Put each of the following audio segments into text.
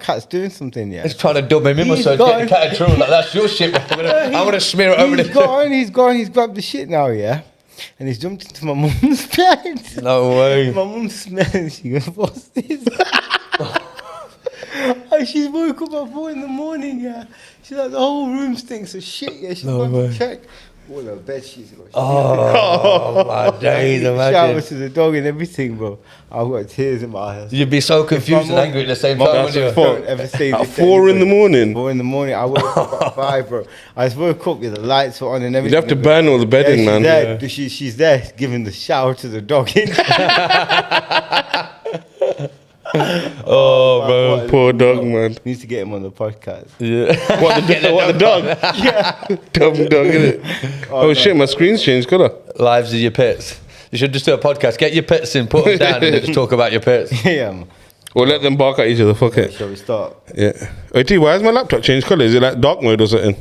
cat's doing something, yeah. He's trying to dub him in, so get the cat in trouble. Like, that's your shit. I'm gonna smear it over the. He's gone. He's grabbed the shit now, yeah. And he's jumped into my mum's bed. No way. My mum's smelling. She goes, "What's this?" And she's woke up at 4 a.m, yeah. She's like, the whole room stinks of shit, yeah. She's gone to check. All her bed sheets got shit. Oh, my days, imagine. Shower to the dog and everything, bro. I've got tears in my eyes. You'd be so confused and angry at the same time, wouldn't you? Don't ever say At this 4 in the morning. 4 in the morning. I woke up at 5, bro. I just woke up with the lights on and everything. You'd have to burn all the bedding, man. There. Yeah. She's there giving the shower to the dog. Oh, bro. Poor dog, man. Needs to get him on the podcast. Yeah. What, the dog? Yeah. Dumb dog, innit? Oh, shit, my screen's changed colour. Lives of your pets. You should just do a podcast. Get your pets in, put them down, and then just talk about your pets. Yeah, man. Or let them bark at each other, fuck it. Shall we start? Yeah. Wait, T, why has my laptop changed colour? Is it like dark mode or something?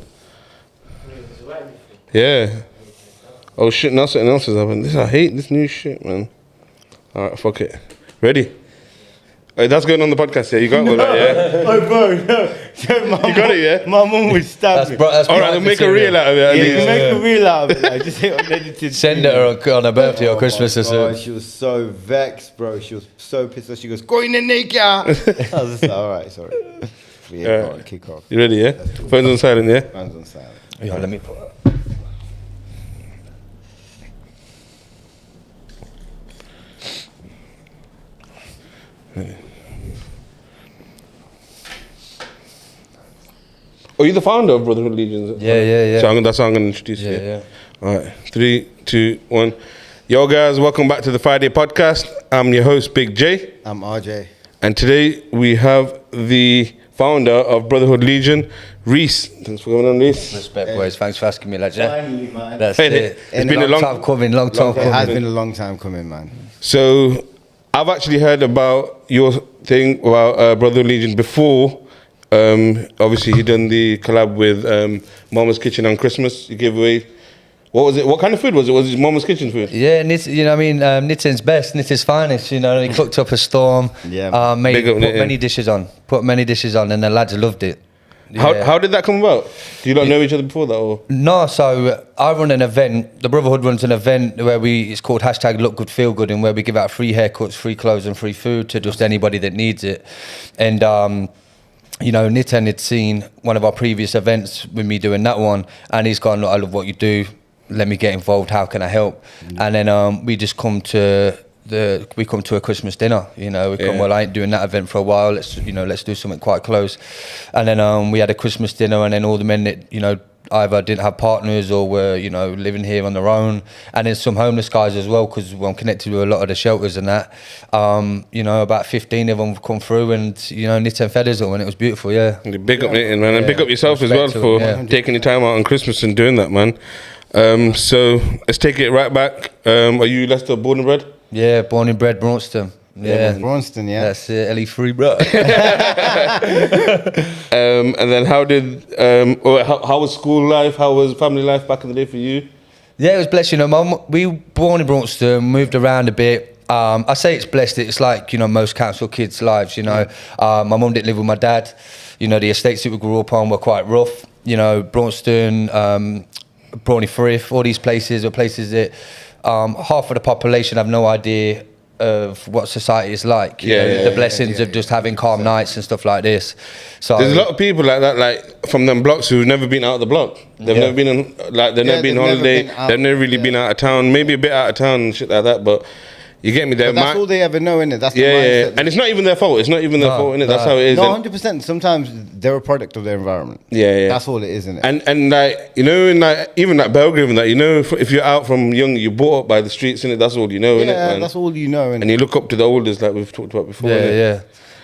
Yeah. Oh shit, now something else has happened. I hate this new shit, man. Alright, fuck it. Ready? Hey, that's going on the podcast, yeah? You got all that, yeah? Oh, bro, no. You got it, yeah? My mum would stab me. That's Alright, then make a reel out of it at Yeah, you least. make a reel out of it. Like, just hit unedited. Send her on her birthday or Christmas or God, something. she was so vexed, bro. She was so pissed off. She goes, "Go in the naked." I was just like, alright, sorry. But yeah, go on, kick off. You ready, yeah? Phone's on silent, yeah? Hands on silent. Yeah, let me put it. Oh, you're the founder of Brotherhood Legions? Yeah. So that's how I'm going to introduce you. Yeah. Alright, 3, 2, 1. Yo, guys, welcome back to the Fryday podcast. I'm your host, Big J. I'm RJ. And today we have the founder of Brotherhood Legion, Rees. Thanks for coming on, Rees. Respect, boys. Thanks for asking me, lad. Yeah. Finally, man. That's Hey, it. it's been a long time coming. Long time It has coming. been a long time coming, man. So, I've actually heard about your thing about Brotherhood Legion before. Obviously, you done the collab with Mama's Kitchen on Christmas. You gave away. What was it? What kind of food was it? Was it Mama's Kitchen food? Yeah, you know what I mean? Nitten's best, Nitten's finest, you know. He cooked up a storm. Yeah. Put Big up Nitten. many dishes on. And the lads loved it. Yeah. How did that come about? Do you not know each other before that? Or? No, so I run an event. The Brotherhood runs an event where it's called #LookGoodFeelGood, and where we give out free haircuts, free clothes, and free food to just anybody that needs it. And you know, Nitten had seen one of our previous events with me doing that one, and he's gone, "Look, I love what you do. Let me get involved. How can I help?" And then we just come to a Christmas dinner. You know, we come, well, I ain't doing that event for a while. Let's do something quite close. And then we had a Christmas dinner, and then all the men that, you know, either didn't have partners or were, you know, living here on their own, and then some homeless guys as well, because I'm connected with a lot of the shelters and that. You know, about 15 of them come through, and you know, Nitten fed us all, and it was beautiful. Yeah. Big up Nitten, man, and big up yourself as well for taking your time out on Christmas and doing that, man. So let's take it right back. Are you Leicester born and bred? Yeah, born and bred Braunston. Yeah, Braunston, yeah. That's it, LE3, bro. And then how was school life? How was family life back in the day for you? Yeah, it was blessed. You know, we were born in Braunston, moved around a bit. I say it's blessed. It's like, you know, most council kids' lives. You know, my mum didn't live with my dad. You know, the estates that we grew up on were quite rough. You know, Braunston, Brawley Frith, all these places are places that half of the population have no idea of what society is like. You know, the blessings of just having calm nights and stuff like this. So there's a lot of people like that, like from them blocks who've never been out of the block. They've never been on, like they've never been on holiday. They've never really been out of town. Maybe a bit out of town and shit like that, but. You get me there. But that's all they ever know, innit? That's the yeah, mindset. And it's not even their fault. It's not even their fault, innit? That's how it is. No, 100%. Sometimes they're a product of their environment. Yeah. That's all it is, innit? And like, you know, in like even like Belgrave and that, you know, if you're out from young, you're brought up by the streets, innit? That's all you know, innit? Yeah, that's all you know, innit? And you look up to the elders, like we've talked about before. Yeah.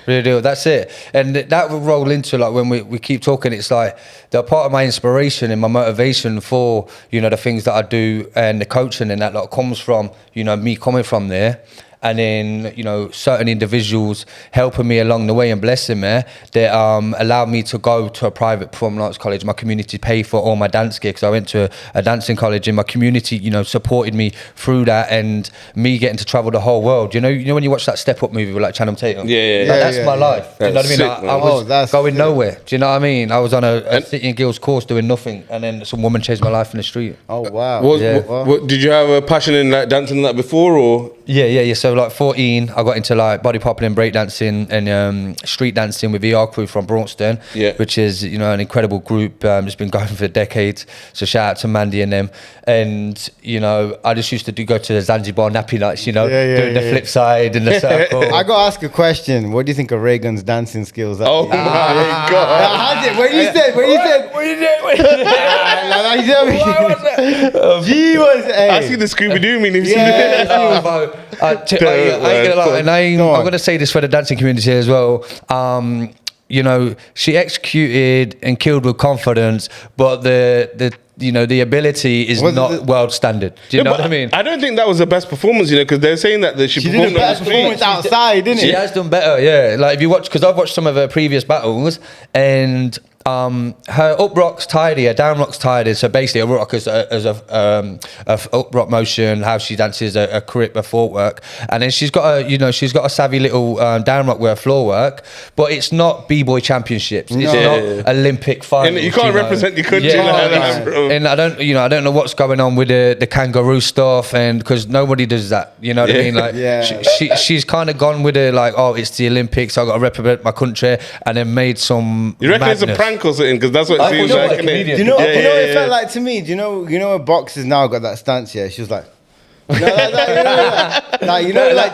Really do. That's it. And that will roll into, like, when we keep talking, it's like they're part of my inspiration and my motivation for, you know, the things that I do, and the coaching and that, like, comes from, you know, me coming from there. and then, you know, certain individuals helping me along the way and blessing me, that allowed me to go to a private performing arts college. My community paid for all my dance gigs. I went to a dancing college, and my community, you know, supported me through that, and me getting to travel the whole world. You know when you watch that Step Up movie with like Channing Tatum? That's my life. Do you know what I mean? Sick, I was going sick. nowhere. Do you know what I mean? I was on a City and Guilds course doing nothing, and then some woman changed my life in the street. Oh wow. What, did you have a passion in like dancing and that before, or? Yeah. So like 14, I got into like body popping and breakdancing and street dancing with ER Crew from Braunston, which is, you know, an incredible group. It's been going for decades. So shout out to Mandy and them. And, you know, I just used to go to the Zanzibar nappy nights, you know, doing the flip side and the circle. I gotta ask a question. What do you think of Reagan's dancing skills? Oh my God! What you said? She was. I see the Scooby Doo meme. I ain't gonna lie, and I'm gonna say this for the dancing community as well. You know, she executed and killed with confidence, but the ability is not world standard. Do you know what I mean? I don't think that was the best performance, you know, because they're saying that she did performed the best performance outside, didn't she? She has done better, yeah. Like if you watch, because I've watched some of her previous battles, and her up rock's tidy, her down rock's tidy. So basically, a rock is a up rock motion, how she dances a grip, a footwork, and then she's got a savvy little down rock with her floor work. But it's not b-boy championships. It's not Olympic finals. And you can't represent your country and I don't know what's going on with the kangaroo stuff, and because nobody does that. You know what I mean? Like she's kind of gone with it, like, oh, it's the Olympics, I got to represent my country, and then made some. You reckon it's a prank or something? Because that's what it seems like. Do you know what it felt like to me? Do you know when boxers now got that stance? Yeah, she was like. Like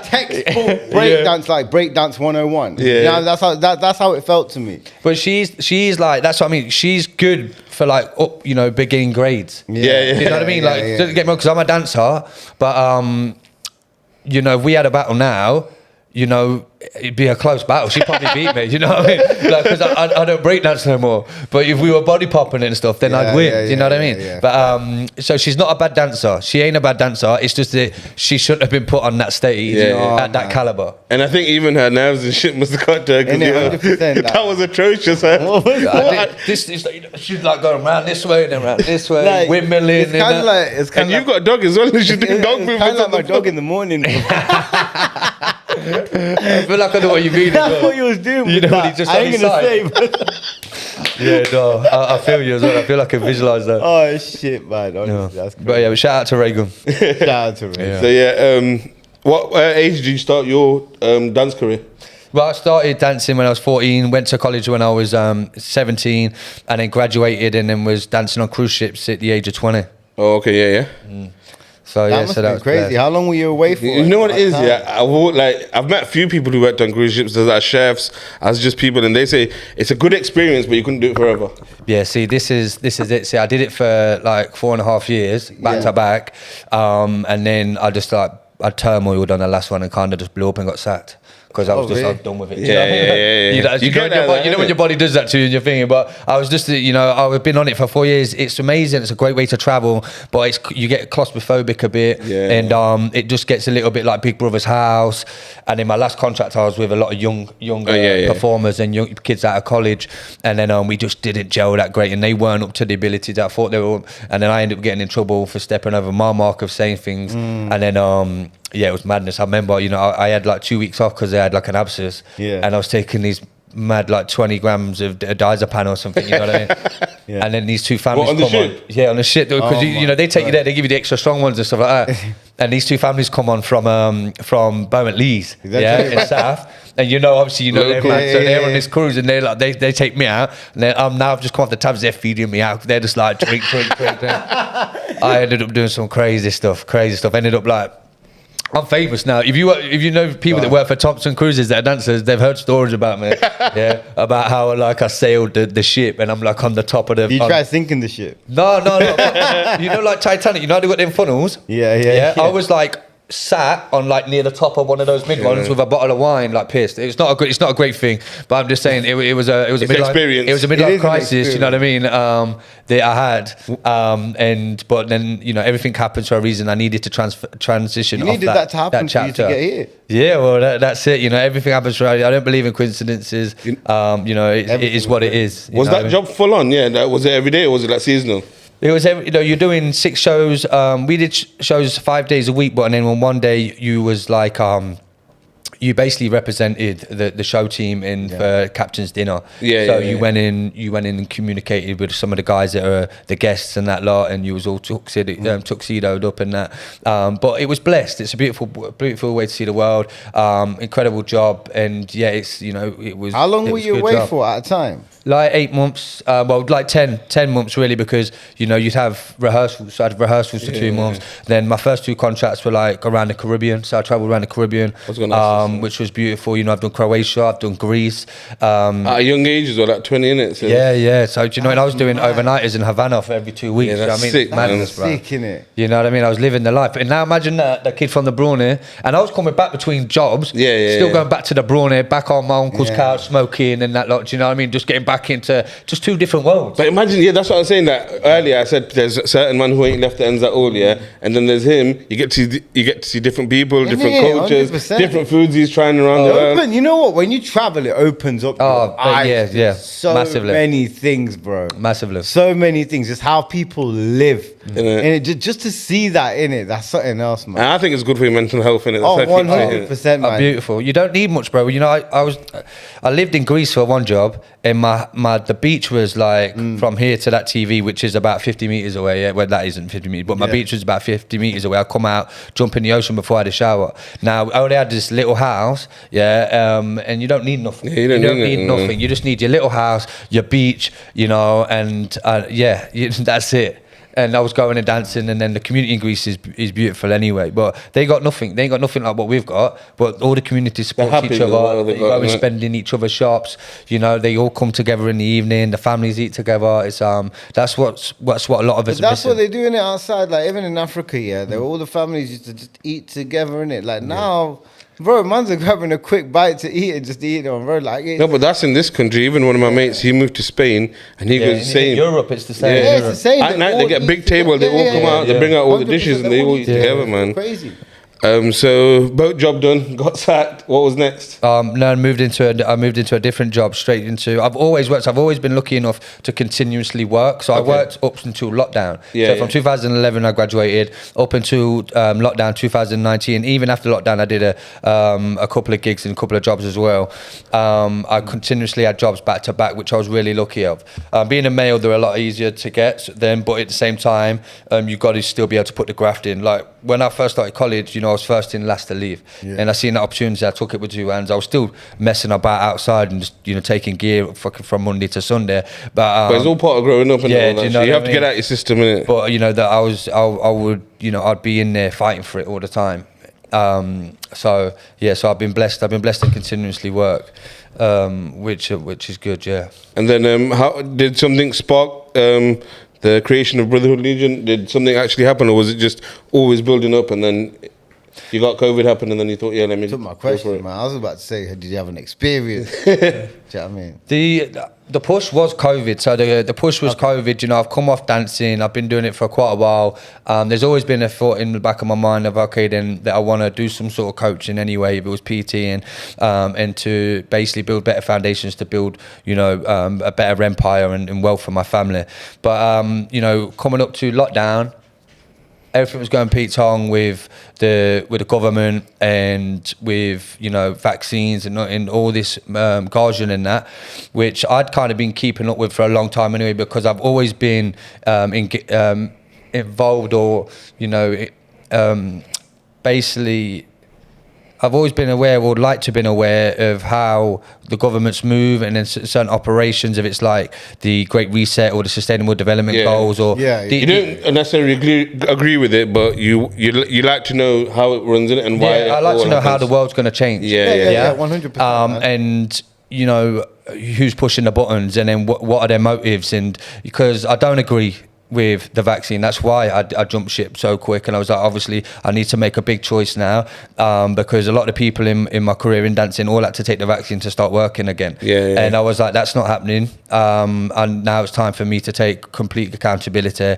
textbook breakdance, like breakdance 101. Yeah, that's how it felt to me. But she's like, that's what I mean. She's good for like up, you know, beginning grades. Yeah. You know what I mean? Like, don't get me wrong, because I'm a dancer, but you know, if we had a battle now, you know, it'd be a close battle. She'd probably beat me, you know what I mean? Like, because I don't breakdance no more. But if we were body popping and stuff, then I'd win. You know what I mean? Yeah. But so she's not a bad dancer. She ain't a bad dancer. It's just that she shouldn't have been put on that stage at that caliber. And I think even her nerves and shit must have got her. That was atrocious. She's like going around this way and then around this way, like, windmilling. It's kind of like, and you've got a dog as well. She's doing dog movements. Kind of like my dog in the morning. I feel like I know what you mean. That's what you was doing. You know what he just I ain't gonna say. But no, I feel you as well. I feel like I can visualise that. Oh shit, man! Honestly, that's crazy. But yeah, shout out to Reagan. Shout out to Reagan. So what age did you start your dance career? Well, I started dancing when I was 14, went to college when I was 17, and then graduated, and then was dancing on cruise ships at the age of 20. Oh, okay, yeah. So that must have been crazy. How long were you away for? You know what it is? Yeah, I've met a few people who worked on cruise ships as chefs, as just people, and they say it's a good experience, but you couldn't do it forever. Yeah, see, this is it. See, I did it for like 4.5 years, back to back, and then I turmoiled on the last one and kind of just blew up and got sacked. Because I was I was done with it. You know when your body does that to you and you're thinking, but I was just, you know, I've been on it for 4 years. It's amazing. It's a great way to travel, but you get claustrophobic a bit, and it just gets a little bit like Big Brother's house. And in my last contract, I was with a lot of younger performers and young kids out of college, and then we just didn't gel that great, and they weren't up to the ability that I thought they were. And then I ended up getting in trouble for stepping over my mark of saying things, and then it was madness. I remember, you know, I had like 2 weeks off because I had like an abscess, and I was taking these mad like 20 grams of diazepam or something, you know what I mean? And then these two families come on. On the ship, because you know, they take you there, they give you the extra strong ones and stuff like that. And these two families come on from Beaumont Lees, in South. And you know, obviously, you know, so they're on this cruise, and they're like, they take me out, and then now I've just come off the tabs, they're feeding me out. They're just like drink. I ended up doing some crazy stuff. Ended up like, I'm famous now. If you know people that work for Thomson Cruises that are dancers, they've heard stories about me. About how like I sailed the ship and I'm like on the top of the. You try sinking the ship? No. You know, like Titanic. You know they got them funnels. Yeah. I was like sat on like near the top of one of those mid ones with a bottle of wine, like pissed. It's not a great thing, but I'm just saying it was a midlife experience. It was a midlife crisis. You know what I mean? That I had, but then everything happened for a reason. I needed to transition. You needed that to happen for you to get here. Yeah, well, that's it. Everything happens for a reason. I don't believe in coincidences. It is what it is. Was that job full on? Yeah, was it every day or was it like seasonal? It was, you're doing 6 shows. We did shows 5 days a week, but then on one day you was like, you basically represented the show team in captain's dinner. You went in and communicated with some of the guys that are the guests and that lot, and you was all tuxedoed up and that. But it was blessed. It's a beautiful way to see the world. Incredible job, and it was. How long were you away for at a time? Like 8 months, like 10 months really, because you'd have rehearsals. So I had rehearsals for 2 months. Then my first 2 contracts were like around the Caribbean, so I travelled around the Caribbean, which was beautiful. I've done Croatia, I've done Greece. At a young age as well, like 20 minutes. Yeah. So and I was doing overnighters in Havana for every 2 weeks. Yeah, that's sick, madness, bro. Sick, innit? You know what I mean? I was living the life. And now imagine that kid from the Brawny, and I was coming back between jobs. Still going back to the Brawny, back on my uncle's couch, smoking and that lot. Do you know what I mean? Just getting back into just 2 different worlds. But imagine, that's what I was saying that earlier. I said there's a certain man who ain't left the ends at all, and then there's him. You get to see different people, different cultures, 100%. Different foods he's trying around the world. You know what? When you travel, it opens up. So massively. Many things, bro. Massively. So many things. Just how people live, and just to see that in it, that's something else, man. And I think it's good for your mental health, innit? 100%, man. Beautiful. You don't need much, bro. I lived in Greece for one job, and the beach was like from here to that TV, which is about 50 meters away. Yeah, well, that isn't 50 meters, but my beach was about 50 meters away. I'd come out, jump in the ocean before I had a shower. Now I only had this little house, and you don't need nothing. You don't need nothing. You just need your little house, your beach, and that's it. And I was going and dancing, and then the community in Greece is beautiful anyway. But they got nothing. They ain't got nothing like what we've got. But all the community supports each other. They go and spend in each other's shops. They all come together in the evening. The families eat together. It's that's what a lot of us. That's what they do in it outside. Like even in Africa, all the families used to just eat together in it. Like now. Bro, man's are grabbing a quick bite to eat and just eat it on road. No, but that's in this country. Even one of my mates, he moved to Spain and he goes the same. In Europe, it's the same. Yeah, it's the same. At night, they get a big table. They all come out. They bring out all the dishes and they all eat together, man. Crazy. So boat job done, got sacked. What was next? No, I moved into a different job straight into. I've always worked. I've always been lucky enough to continuously work. So I worked up until lockdown. From 2011 I graduated up until lockdown 2019. Even after lockdown I did a couple of gigs and a couple of jobs as well. I continuously had jobs back to back, which I was really lucky of. Being a male, they're a lot easier to get then, but at the same time, you've got to still be able to put the graft in. Like when I first started college, I was first in, last to leave, and I seen that opportunity. I took it with 2 hands. I was still messing about outside and just taking gear from Monday to Sunday. But it's all part of growing up, and all that. So you have to get out your system, innit? But I'd be in there fighting for it all the time. So I've been blessed. I've been blessed to continuously work, which is good. Yeah. And then how did something spark? The creation of Brotherhood Legion, did something actually happen, or was it just always building up and then you got COVID happen and then you thought, let me took my question, man. I was about to say, did you have an experience? Do you know what I mean? The push was COVID. So the push was COVID. I've come off dancing. I've been doing it for quite a while. There's always been a thought in the back of my mind of, okay, then that I want to do some sort of coaching anyway, if it was PT and to basically build better foundations to build, a better empire and wealth for my family. But, coming up to lockdown, everything was going Pete Tong with the government and with vaccines and all this guardian and that, which I'd kind of been keeping up with for a long time anyway, because I've always been involved or basically I've always been aware, or like to been aware of how the governments move, and then certain operations, if it's like the Great Reset or the Sustainable Development Goals, or you don't necessarily agree with it, but you like to know how it runs in it and why. I like to know how the world's going to change. 100%. And who's pushing the buttons, and then what are their motives, and because I don't agree. with the vaccine. That's why I jumped ship so quick, and I was like, obviously I need to make a big choice now, because a lot of people in my career in dancing all had to take the vaccine to start working again. And I was like, that's not happening, and now it's time for me to take complete accountability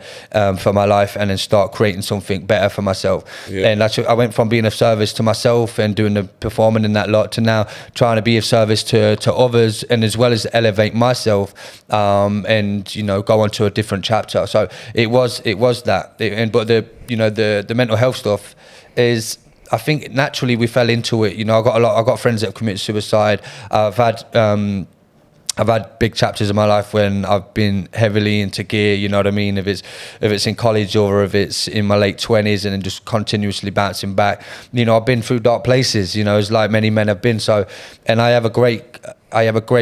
for my life and then start creating something better for myself. And that's, I went from being of service to myself and doing the performing in that lot to now trying to be of service to others, and as well as elevate myself, and you know, go on to a different chapter. So it was that, but the mental health stuff is, I think naturally we fell into it. You know, I got friends that have committed suicide. I've had big chapters in my life when I've been heavily into gear, you know what I mean? If it's in college or if it's in my late 20s, and then just continuously bouncing back. You know, I've been through dark places, you know, as like many men have been. So, and I have a great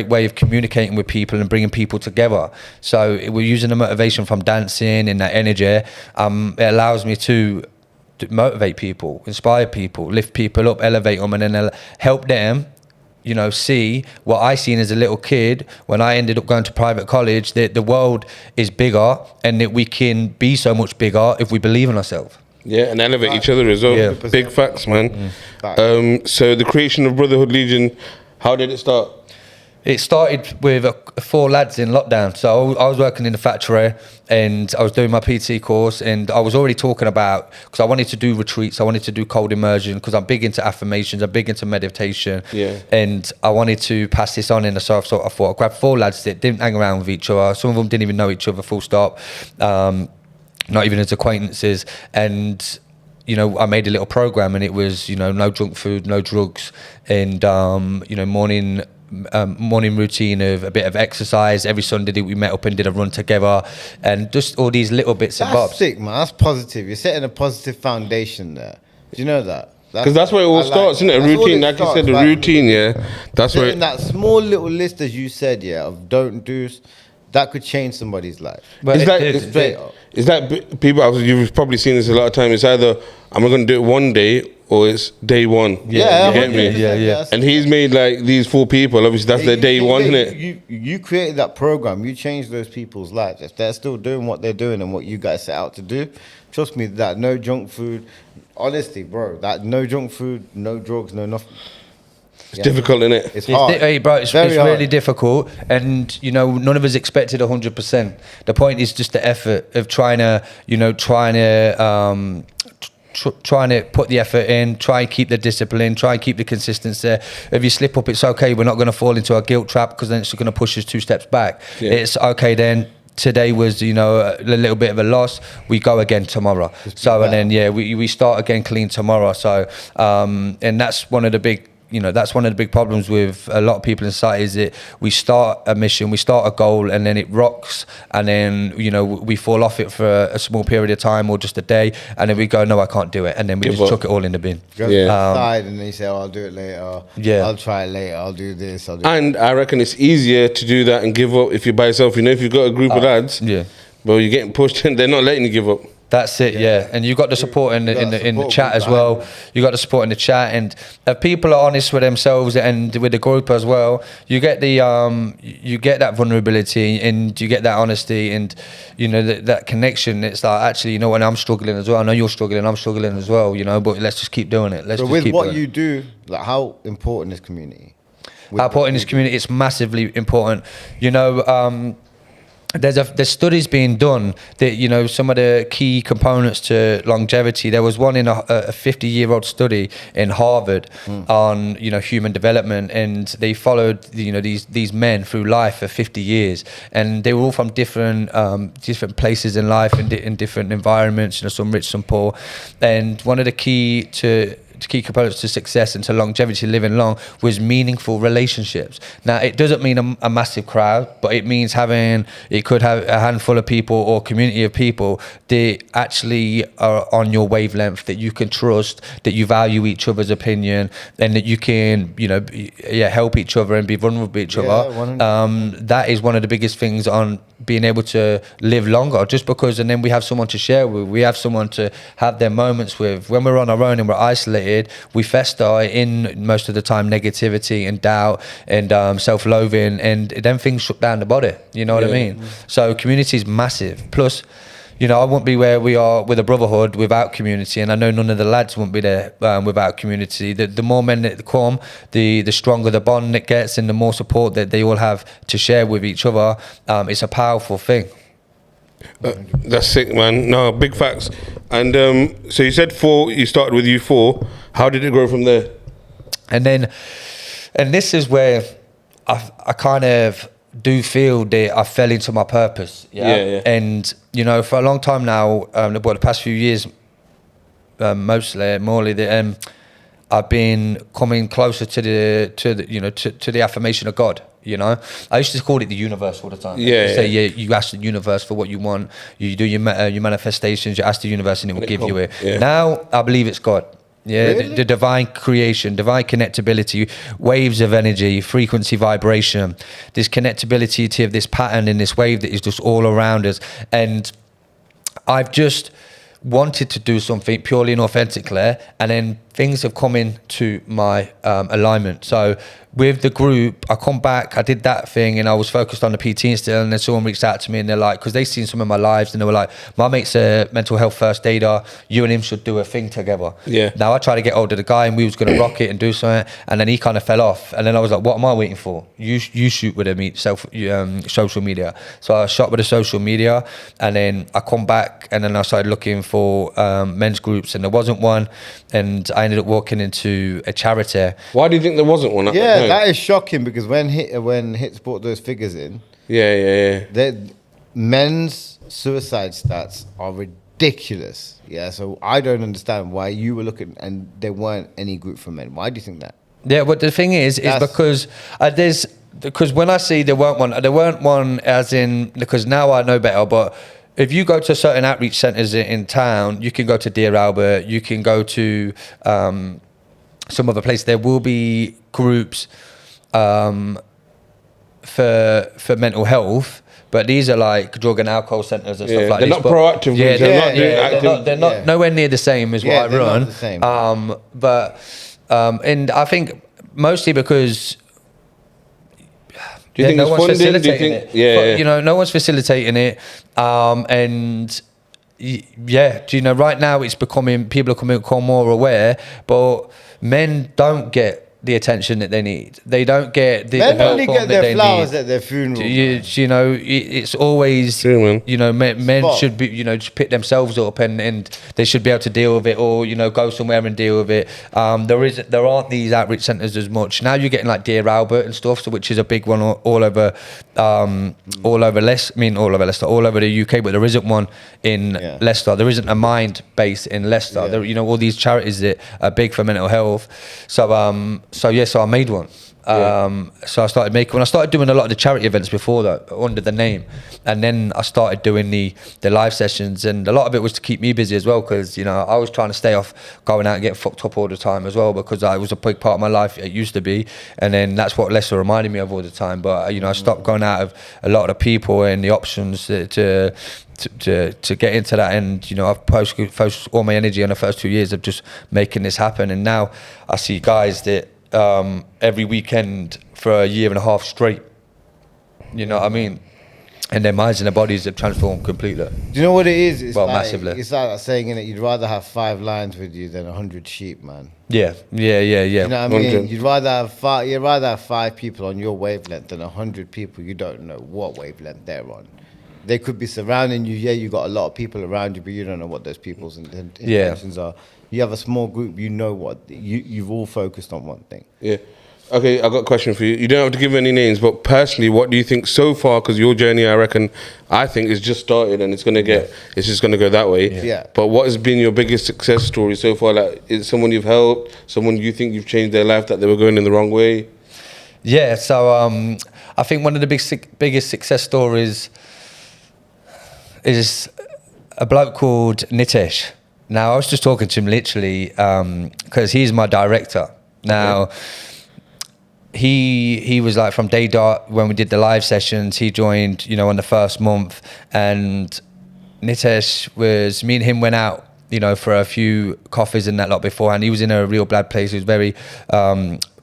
way of communicating with people and bringing people together. So we're using the motivation from dancing and that energy. It allows me to motivate people, inspire people, lift people up, elevate them, and then help them, you know, see what I seen as a little kid when I ended up going to private college, that the world is bigger and that we can be so much bigger if we believe in ourselves. Yeah, and elevate each other as well. Yeah. Big facts, man. So the creation of Brotherhood Legion, how did it start? It started with 4 lads in lockdown. So I was working in the factory and I was doing my PT course, and I was already talking about, because I wanted to do retreats, I wanted to do cold immersion, because I'm big into affirmations, I'm big into meditation, and I wanted to pass this on. And so I thought I'd grab 4 lads that didn't hang around with each other. Some of them didn't even know each other, full stop, not even as acquaintances. And you know, I made a little program, and it was, you know, no junk food, no drugs, and you know, morning routine of a bit of exercise. Every Sunday we met up and did a run together, and just all these little bits and bobs. That's sick, man. That's positive. You're setting a positive foundation there. Do you know that? Because that's where it all starts, isn't it? A routine, like you said, the routine, yeah. That's where that small little list, as you said, of don't do's, that could change somebody's life. But is that people? You've probably seen this a lot of time. It's either I'm not going to do it one day, or it's day one. Yeah, you get me? Yeah. And he's made like these 4 people. Obviously, that's their day one, isn't it? You created that program. You changed those people's lives. If they're still doing what they're doing and what you guys set out to do, trust me, that no junk food. Honestly, bro, that no junk food, no drugs, no nothing. It's difficult, isn't it? It's hard. It's Very hard. really difficult, and you know, none of us expected 100%. The point is just the effort of trying to put the effort in, try and keep the discipline, try and keep the consistency. If you slip up, it's okay. We're not going to fall into a guilt trap, because then it's going to push us 2 steps back. It's okay then. Today was, you know, a little bit of a loss. We go again tomorrow. So, and then, we start again clean tomorrow. So, and that's one of the big, you know, that's one of the big problems with a lot of people in society, is that we start a mission, we start a goal, and then it rocks, and then, you know, we fall off it for a small period of time or just a day, and then we go, no, I can't do it, and then we just chuck it all in the bin. Go inside, and then you say, I'll do it later. I'll try it later. I'll do this. And I reckon it's easier to do that and give up if you're by yourself. You know, if you've got a group of lads, well, you're getting pushed and they're not letting you give up. That's it, and you got the support in the chat as well. You got the support in the chat, and if people are honest with themselves and with the group as well, you get the you get that vulnerability and you get that honesty, and you know that connection. It's like, actually, you know, when I'm struggling as well, I know you're struggling, I'm struggling as well, you know, but let's just keep doing it. So with what you do, like, how important is community? How important is community? It's massively important. You know, there's studies being done that, you know, some of the key components to longevity. There was one in a 50-year-old study in Harvard on, you know, human development, and they followed, you know, these men through life for 50 years, and they were all from different places in life and in different environments, you know, some rich, some poor. And one of the key components to success and to longevity, living long, was meaningful relationships. Now, it doesn't mean a massive crowd, but it means it could have a handful of people or community of people that actually are on your wavelength, that you can trust, that you value each other's opinion, and that you can, you know, help each other and be vulnerable with each other. That is one of the biggest things on being able to live longer, just because, and then we have someone to share with, we have someone to have their moments with. When we're on our own and we're isolated, we fester in, most of the time, negativity and doubt and self-loathing, and then things shut down the body, you know what I mean? So community is massive. Plus, you know, I wouldn't be where we are with a Brotherhood without community, and I know none of the lads wouldn't be there without community. The more men that come, the stronger the bond it gets, and the more support that they all have to share with each other. It's a powerful thing. That's sick, man. No, big facts. And so you said you started with U4. How did it grow from there? And this is where I kind of do feel that I fell into my purpose. Yeah. And, you know, for a long time now, the past few years, morely, I've been coming closer to the affirmation of God. You know, I used to call it the universe all the time. You ask the universe for what you want. You do your manifestations. You ask the universe, and it will give you it. Yeah. Now I believe it's God. Yeah, Really? the divine creation, divine connectability, waves of energy, frequency, vibration, this connectability to this pattern in this wave that is just all around us. And I've just wanted to do something purely and authentically, and then things have come into my alignment. So with the group, I come back, I did that thing, and I was focused on the PT still, and then someone reached out to me, and they're like, because they seen some of my lives, and they were like, my mate's a mental health first aider, you and him should do a thing together. Yeah. Now I tried to get hold of the guy, and we was going to rock it and do something, and then he kind of fell off, and then I was like, what am I waiting for? You shoot with social media. So I shot with the social media, and then I come back, and then I started looking for men's groups, and there wasn't one, and I ended up walking into a charity. Why do you think there wasn't one? Yeah, that is shocking because when Hits brought those figures in, men's suicide stats are ridiculous. Yeah, so I don't understand why you were looking and there weren't any group for men. Why do you think that? Yeah, but the thing is because because when I see there weren't one as in, because now I know better, but if you go to certain outreach centres in town, you can go to Dear Albert, you can go to some other place. There will be groups for mental health, but these are like drug and alcohol centres and stuff like they're this. Not proactive. Yeah, they're not Yeah. nowhere near the same as what I they're run. not the same. And I think mostly because Do you think no it's one's funding? Do you facilitating think? it. Yeah, But, yeah. you know, no one's facilitating it. Do you know, right now it's people are become more aware, but men don't get the attention that they need. They don't get the Men help only that get they their flowers need. at their funeral. You know, it's always, True, man. you know, men Spot. should be, you know, just pick themselves up and they should be able to deal with it, or, you know, go somewhere and deal with it. There aren't these outreach centres as much. Now you're getting like Dear Albert and stuff, so which is a big one all over Leicester, all over the UK, but there isn't one in Leicester. There isn't a Mind base in Leicester. Yeah. There, you know, all these charities that are big for mental health. So I made one. So I started making. When I started doing a lot of the charity events before that under the name, and then I started doing the live sessions, and a lot of it was to keep me busy as well, because, you know, I was trying to stay off going out and get fucked up all the time as well, because it was a big part of my life. It used to be, and then that's what Leicester reminded me of all the time. But, you know, I stopped going out of a lot of the people and the options to get into that, and, you know, I've focused all my energy on the first 2 years of just making this happen, and now I see guys that every weekend for a year and a half straight, you know what I mean, and their minds and their bodies have transformed completely. Do you know what it is? It's Massively. It's like saying that you'd rather have 5 lions with you than 100 sheep, man. Yeah. You know what I mean? 100. You'd rather have 5 people on your wavelength than 100 people you don't know what wavelength they're on. They could be surrounding you. Yeah, you got a lot of people around you, but you don't know what those people's intentions are. You have a small group, you know what you've all focused on one thing. Yeah. Okay, I got a question for you. You don't have to give any names, but personally, what do you think so far? Because your journey, I think, is just started, and it's just gonna go that way. Yeah. But what has been your biggest success story so far? Like, is it someone you've helped, someone you think you've changed their life that they were going in the wrong way? Yeah. So I think one of the biggest success stories is a bloke called Nitesh. Now, I was just talking to him literally because he's my director. Now, he was like from day dot when we did the live sessions. He joined, you know, on the first month, and Nitesh me and him went out, you know, for a few coffees and that lot beforehand. He was in a real bad place. He was very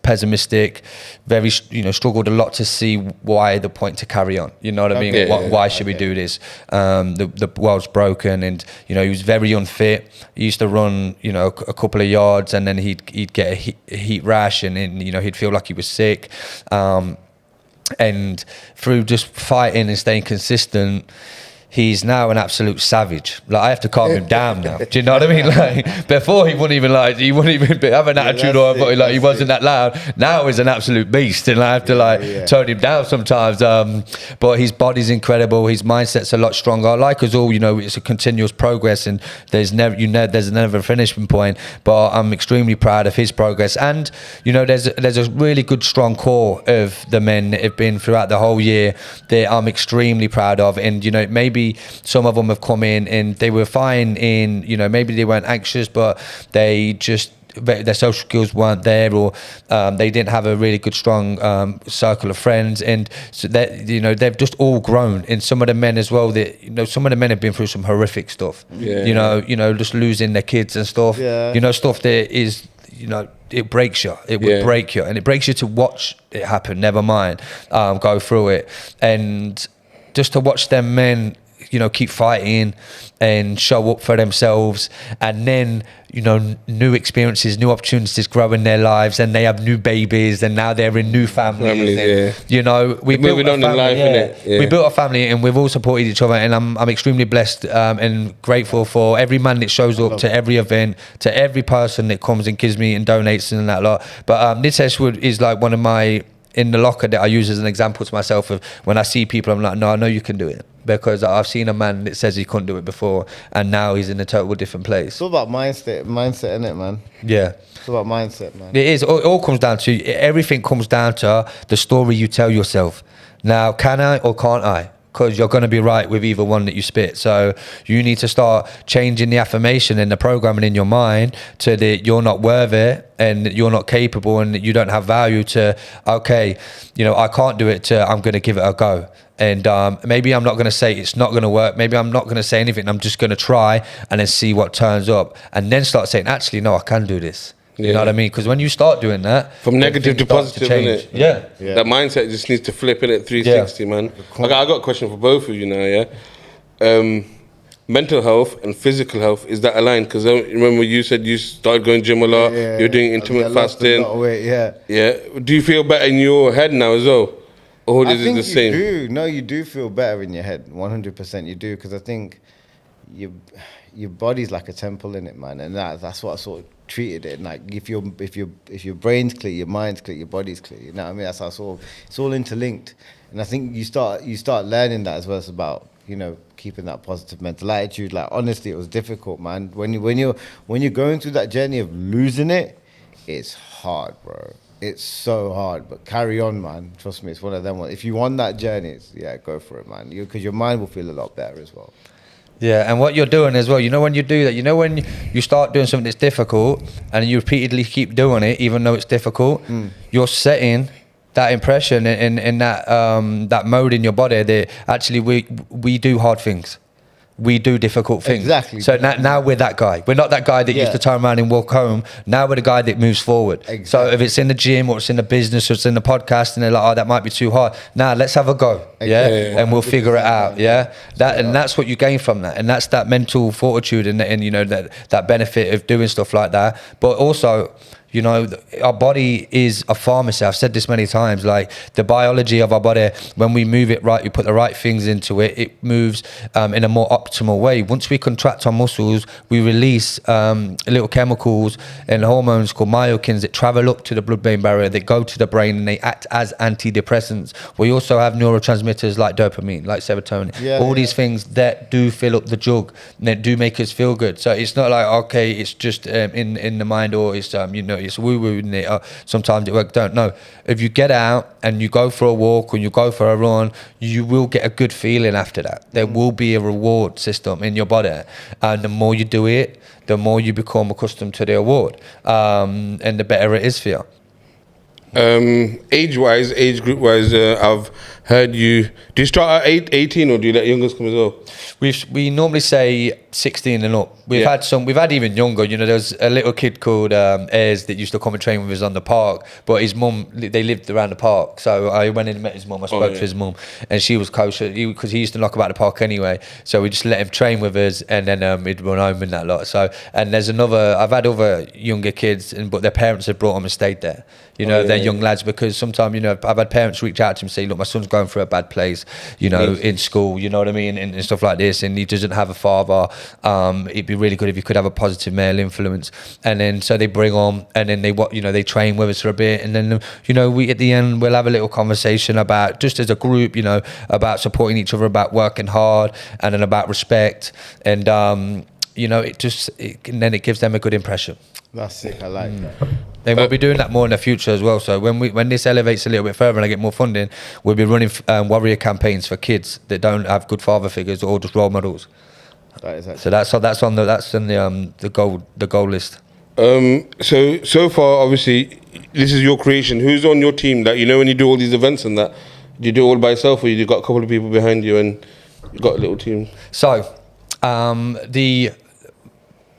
pessimistic, very, struggled a lot to see why the point to carry on. You know what I mean? Why should we do this? The world's broken, and he was very unfit. He used to run, a couple of yards, and then he'd get a heat rash, and then, he'd feel like he was sick. And through just fighting and staying consistent, he's now an absolute savage. Like, I have to calm him down now. Do you know what I mean? Like, before he wouldn't even have an attitude, or he wasn't that loud. Now he's an absolute beast, and I have to tone him down sometimes. But his body's incredible. His mindset's a lot stronger. Like us all, it's a continuous progress, and there's never a finishing point. But I'm extremely proud of his progress, and there's a really good strong core of the men that have been throughout the whole year that I'm extremely proud of. And maybe some of them have come in and they were fine in, maybe they weren't anxious, but their social skills weren't there, or they didn't have a really good strong circle of friends, and so that they've just all grown. And some of the men as well, that some of the men have been through some horrific stuff. Just losing their kids and stuff. Stuff that is, it breaks you. It would break you, and it breaks you to watch it happen. Never mind go through it, and just to watch them men keep fighting and show up for themselves, and then new experiences, new opportunities grow in their lives, and they have new babies, and now they're in new families. We built a family. We built a family, and we've all supported each other, and I'm extremely blessed and grateful for every man that shows up to every event, to every person that comes and gives me and donates and that lot. But Nitesh is like one of my in the locker that I use as an example to myself of when I see people, I'm like, no, I know you can do it, because I've seen a man that says he couldn't do it before, and now he's in a total different place. It's all about mindset, innit, man? Yeah. It's all about mindset, man. It is. It all comes down to, everything comes down to the story you tell yourself. Now, can I or can't I? Because you're going to be right with either one that you spit. So you need to start changing the affirmation and the programming in your mind to that you're not worthy and that you're not capable and that you don't have value, to, okay, I can't do it, to I'm going to give it a go. And maybe I'm not going to say it's not going to work. Maybe I'm not going to say anything. I'm just going to try and then see what turns up, and then start saying, actually, no, I can do this. You know what I mean? Because when you start doing that, from negative to positive, innit? Yeah. That mindset just needs to flip in at 360, man. I got a question for both of you now, mental health and physical health, is that aligned? Because I remember you said you started going gym a lot, you're doing intermittent fasting. Do you feel better in your head now as well? Or is it the same? I think you do. No, you do feel better in your head. 100% you do, because I think your body's like a temple in it, man, and that's what I sort of treated it. Like if your brain's clear, your mind's clear, your body's clear. You know what I mean? That's how it's all interlinked. And I think you start learning that as well. It's about keeping that positive mental attitude. Like, honestly, it was difficult, man. When you're going through that journey of losing it, it's hard, bro. It's so hard, but carry on, man. Trust me, it's one of them ones. If you want that journey, go for it, man. Because your mind will feel a lot better as well. Yeah, and what you're doing as well, when you do that, when you start doing something that's difficult and you repeatedly keep doing it, even though it's difficult, you're setting that impression in that mode in your body that actually we do hard things. We do difficult things. Exactly. So now we're that guy. We're not that guy that used to turn around and walk home. Now we're the guy that moves forward. Exactly. So if it's in the gym or it's in the business or it's in the podcast and they're like, oh, that might be too hard. Now let's have a go. And we'll figure it out. And that's what you gain from that. And that's that mental fortitude and that benefit of doing stuff like that. But also, our body is a pharmacy. I've said this many times, like the biology of our body, when we move it right, we put the right things into it, it moves in a more optimal way. Once we contract our muscles, we release little chemicals and hormones called myokines that travel up to the blood-brain barrier, that go to the brain, and they act as antidepressants. We also have neurotransmitters like dopamine, like serotonin, all these things that do fill up the jug, and that do make us feel good. So it's not like, okay, it's just in the mind, or it's it's woo-woo in it. Sometimes it works. Don't know. If you get out and you go for a walk or you go for a run, you will get a good feeling after that. There will be a reward system in your body, and the more you do it, the more you become accustomed to the award, and the better it is for you. Age group wise, I've heard you. Do you start at 18 or do you let youngers come as well? We normally say 16 and up. We've had even younger. You know, there was a little kid called Ayers that used to come and train with us on the park, but his mum, they lived around the park, so I went in and met his mum. I spoke to his mum, and she was kosher because he used to knock about the park anyway. So we just let him train with us, and then he'd run home and that lot. So, and there's I've had other younger kids, but their parents have brought them and stayed there. You know, they're young lads, because sometimes, you know, I've had parents reach out to me and say, look, my son's going through a bad place, you know, in school, you know what I mean, and stuff like this, and he doesn't have a father. It'd be really good if you could have a positive male influence. And then so they bring on, and then they train with us for a bit, and then, you know, we at the end we'll have a little conversation about, just as a group, you know, about supporting each other, about working hard, and then about respect, and you know, and then it gives them a good impression. That's sick. I like that. And we'll be doing that more in the future as well. So when this elevates a little bit further and I get more funding, we'll be running warrior campaigns for kids that don't have good father figures or just role models. So that's on the goal list. So far, obviously, this is your creation. Who's on your team? That, you know, when you do all these events and that, do you do it all by yourself, or you got a couple of people behind you and you got a little team? So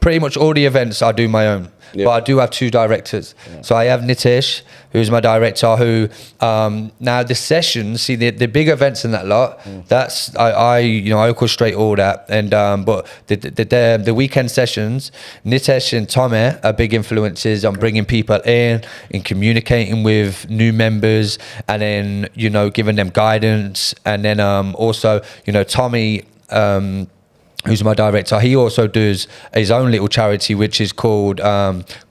pretty much all the events I do my own. But I do have two directors. So I have Nitesh, who's my director, who now the sessions, see the big events and that lot, that's I orchestrate all that, and but the weekend sessions, Nitesh and Tommy are big influences on bringing people in communicating with new members, and then, you know, giving them guidance, and then also, you know, Tommy, who's my director, he also does his own little charity, which is called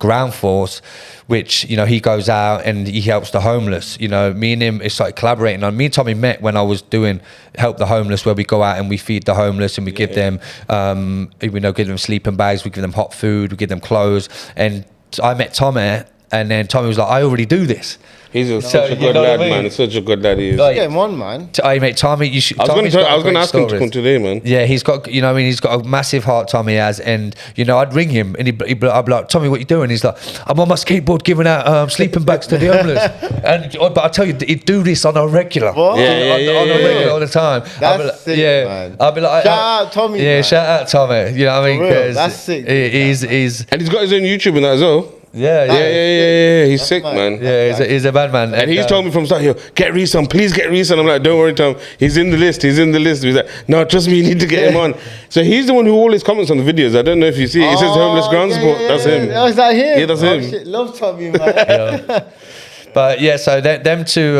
Ground Force, which, you know, he goes out and he helps the homeless. You know, me and him, it's like collaborating on. Me and Tommy met when I was doing Help the Homeless, where we go out and we feed the homeless, and we give them, give them sleeping bags, we give them hot food, we give them clothes. And I met Tommy, and then Tommy was like, I already do this. He's such a good lad, man. He's such a good lad. He is. Get him on, man. Mate, Tommy, you should. I was going to ask him to come today, man. Yeah, he's got, you know, I mean, he's got a massive heart, Tommy has, and, you know, I'd ring him, and I'd be like, Tommy, what you doing? He's like, I'm on my skateboard giving out sleeping bags to the homeless. But I tell you, he'd do this on a regular. What? On a regular all the time. That's sick, man. I'd be like, shout out Tommy. Yeah, man. Shout out Tommy. You know what I mean? That's sick. He's and he's got his own YouTube and that as well. Yeah. He's sick, man. Yeah, he's a bad man. And he's told me from start, get Rees on, please get Rees on. I'm like, don't worry, Tom. He's in the list. He's like, no, trust me, you need to get him on. So he's the one who always comments on the videos. I don't know if you see it. It says homeless ground support. That's him. Oh, is that him? Yeah, that's him. Shit, love Tommy, man. But yeah, so them two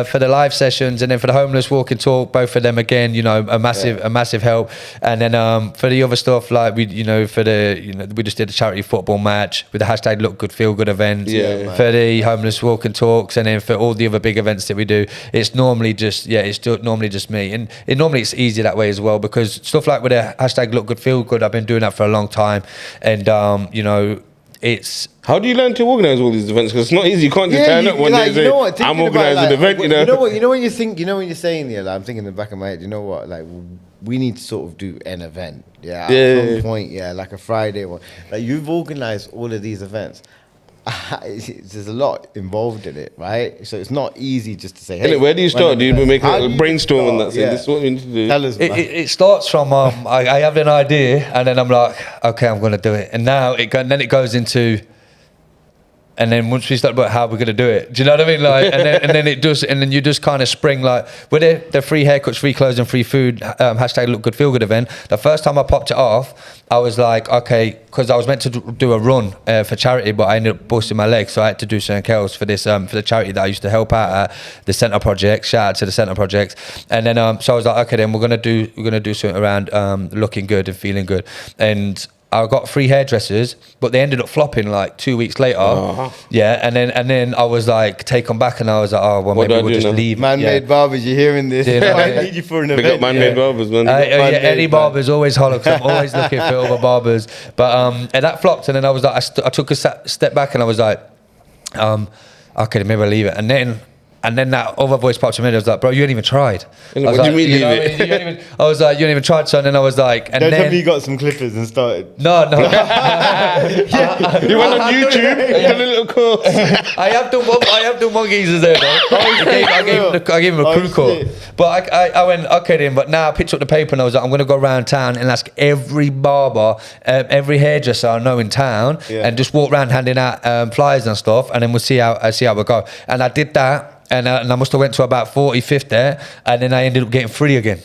for the live sessions, and then for the homeless walk and talk, both of them again, you know, a massive help. And then for the other stuff, like we just did a charity football match with the hashtag Look Good Feel Good events. Yeah, for the homeless walk and talks, and then for all the other big events that we do, it's normally just me. And it's easy that way as well, because stuff like with the hashtag Look Good Feel Good, I've been doing that for a long time, and you know, it's. How do you learn to organise all these events? Because it's not easy. You can't just turn up one day and say, I'm organising an event, you know. You know when you're saying here, like, I'm thinking in the back of my head, you know what, like, we need to sort of do an event. At some point, like a Friday one. Like, you've organised all of these events. There's a lot involved in it, right? So it's not easy just to say, hey, where do you start? Do you make a brainstorm on that? Say, this is what we need to do. Tell us, it starts from I have an idea, and then I'm like, okay, I'm going to do it. And now then it goes into, and then once we start about how we're going to do it, do you know what I mean? Like, and then you just kind of spring, like with the free haircuts, free clothes, and free food hashtag Look Good Feel Good event. The first time I popped it off, I was like, okay, because I was meant to do a run for charity, but I ended up busting my leg, so I had to do something else for this for the charity that I used to help out at, the Centre Project. Shout out to the Centre Project. And then so I was like, okay, then we're gonna do something around looking good and feeling good. And I got 3 hairdressers, but they ended up flopping like 2 weeks later. Yeah, and then I was like taken back, and I was like, oh well, maybe we'll just leave. Man-made barbers, you hearing this? I need you for an event. Big up man-made barbers, man. Any barbers always holler, because I'm always looking for other barbers. But and that flopped, and then I was like, I took a step back, and I was like, okay, maybe I'll leave it. And then And then that other voice popped in my head. I was like, bro, you ain't even tried. I was What like, do you mean, know leave what I mean? You ain't even, I was like, you ain't even tried, son. And I was like, and Don't tell then me you got some clippers and started. no. You went on YouTube, did a little course. I have done one geezers there though. I gave him a crew call. But I went, okay then, but now I picked up the paper and I was like, I'm going to go around town and ask every barber, every hairdresser I know in town, and just walk around handing out flyers and stuff, and then we'll see how we go. And I did that. And I must have went to about 40, 50, and then I ended up getting free again.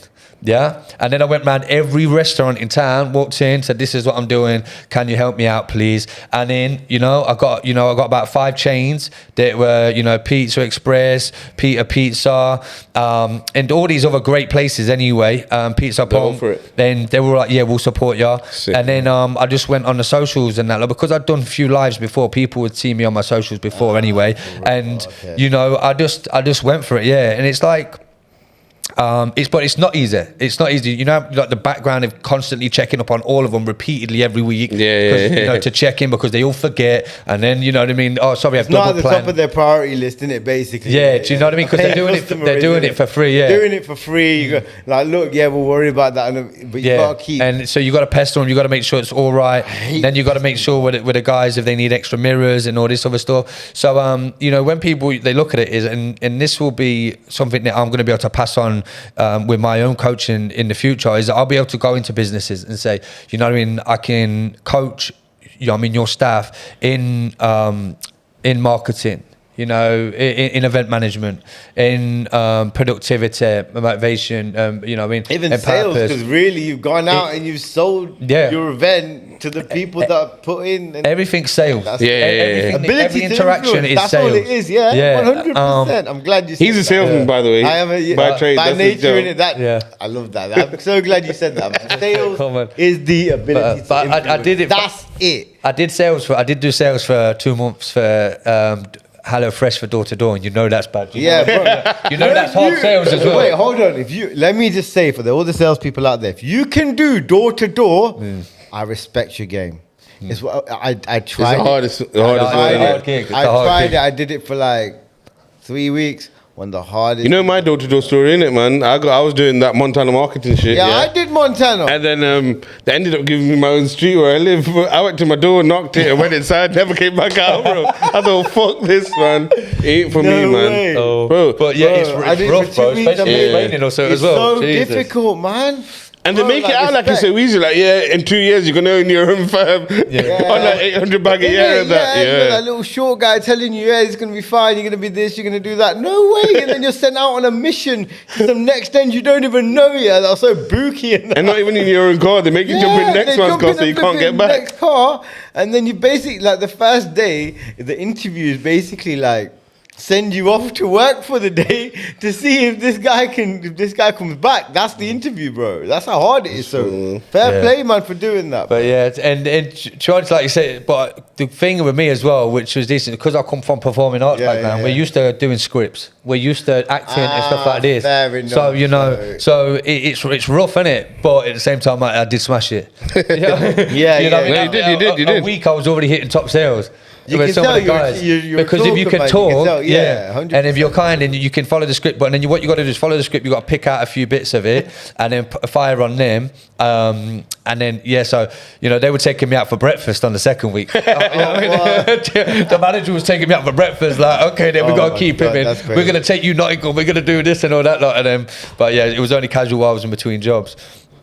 Yeah, and then I went around every restaurant in town, walked in, said, "This is what I'm doing. Can you help me out, please?" And then, I got about 5 chains that were, Pizza Express, Peter Pizza, and all these other great places. Anyway, Pizza Pong. Then they were like, "Yeah, we'll support you." And then I just went on the socials and that, like, because I'd done a few lives before. People would see me on my socials before anyway, and I just went for it. Yeah, and it's like. But it's not easy. It's not easy. Like the background of constantly checking up on all of them repeatedly every week. To check in because they all forget, and then you know what I mean. Oh, sorry, I've double planned. Not at the top of their priority list, isn't it? Basically. Yeah, do you know what I mean? Because they're doing it. They're doing it for free. Yeah, doing it for free. You go, like, look, we'll worry about that, but you gotta keep. And so you got to pester them. You got to make sure it's all right. Then you got to make sure with the guys if they need extra mirrors and all this other stuff. So when people they look at it and this will be something that I'm going to be able to pass on with my own coaching in the future is I'll be able to go into businesses and say, you know what I mean, I can coach, your staff in marketing, in event manyour in productivity, motivation, even sales, because really you've gone out and you've sold your event to the people that put in. And everything's sales. Every interaction is sales. That's all it is. 100%. I'm glad you said he's a salesman, by the way. I am by trade. By nature, in it. I love that. I'm so glad you said that. Man. Sales is the ability to influence. I did it. That's it. I did do sales for 2 months for Hello Fresh for door to door, and that's bad. Bro. That's hard sales as well. Wait, hold on. Let me just say for all the salespeople out there, if you can do door to door, I respect your game. It's what I tried. It's the hardest gig. I tried it. I did it for like 3 weeks. One of the hardest. My door-to-door story, innit, man? I was doing that Montana marketing shit. Yeah, I did Montana. And then they ended up giving me my own street where I live. I went to my door, knocked it, and went inside. Never came back out, bro. I thought, fuck this, man. It ain't for me, man. Oh. Bro. But it's rough, bro. Especially raining also as well. It's so difficult, man. And they make it out like it's so easy. Like, in 2 years, you're going to own your own firm on like 800 bag a year. You got that little short guy telling you, it's going to be fine, you're going to be this, you're going to do that. No way. And then you're sent out on a mission to some next end you don't even know yet. That's so booky. And not even in your own car. They make you jump in the next one's car so you can't get back. Next car. And then you basically, like the first day, the interview is basically like, send you off to work for the day to see if this guy comes back. That's the interview, bro. That's how hard it is. So fair play, man, for doing that. But and George, like you said, but the thing with me as well, which was decent, because I come from performing arts background, we're used to doing scripts. We're used to acting and stuff like this. Fair enough, so it's rough, isn't it? But at the same time, I did smash it. You did. A week I was already hitting top sales. You can tell you're because if you can talk, 100%. and if you're kind and you can follow the script, but then what you got to do is follow the script. You got to pick out a few bits of it and then fire on them. And then so they were taking me out for breakfast on the second week. The manager was taking me out for breakfast. Like, okay, then we got to keep him in. We're going to take you Nottingham. We're going to do this and all that lot. And then, but it was only casual while I was in between jobs.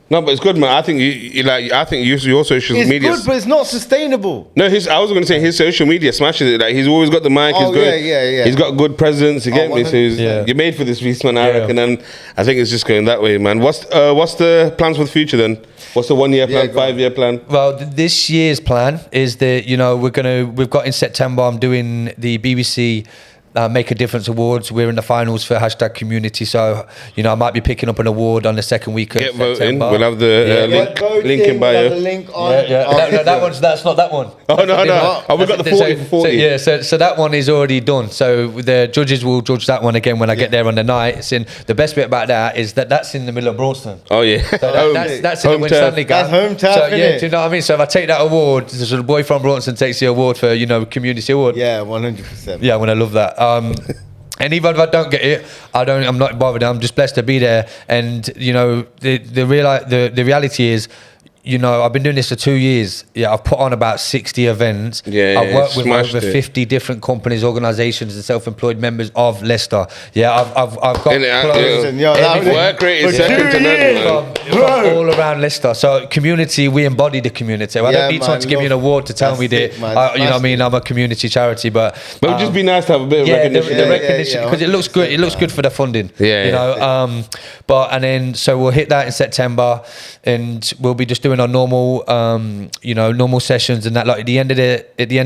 No, but it's good, man. I think your social media. It's good, but it's not sustainable. No, I was going to say his social media smashes it. Like, he's always got the mic. He's good. He's got good presence. You get me? So you're made for this Rees, man. I reckon, and I think it's just going that way, man. What's the plans for the future then? What's the 1 year plan, 5 year plan? Well, this year's plan is that we've got in September. I'm doing the BBC. Make a Difference Awards. We're in the finals for #community, so I might be picking up an award on the second week of September. Voting. We'll have the link in bio. The link on. That's not that one. Oh no! We've got the 40 for 40. So that one is already done. So the judges will judge that one again when I get there on the night. The best bit about that is that's in the middle of Braunston. Oh yeah. So that's in the Win Stanley Gap. That's home turf. So do you know what I mean? So if I take that award, the boy from Braunston takes the award for community award. Yeah, 100%. Yeah, I want to love that. even if I don't get it, I'm not bothered. I'm just blessed to be there. And you know, the reality is, you know, I've been doing this for 2 years. Yeah, I've put on about 60 events. I've worked with over 50 different companies, organisations, and self-employed members of Leicester. Yeah, I've got work rate is second to none, from all around Leicester. So community, we embody the community. I don't need someone to give me an award to tell me that, you know what I mean, I'm a community charity. But it would just be nice to have a bit of recognition. The recognition, because it looks good. It looks good for the funding. And then so we'll hit that in September, and we'll be just doing our normal, normal sessions and that. Like at the end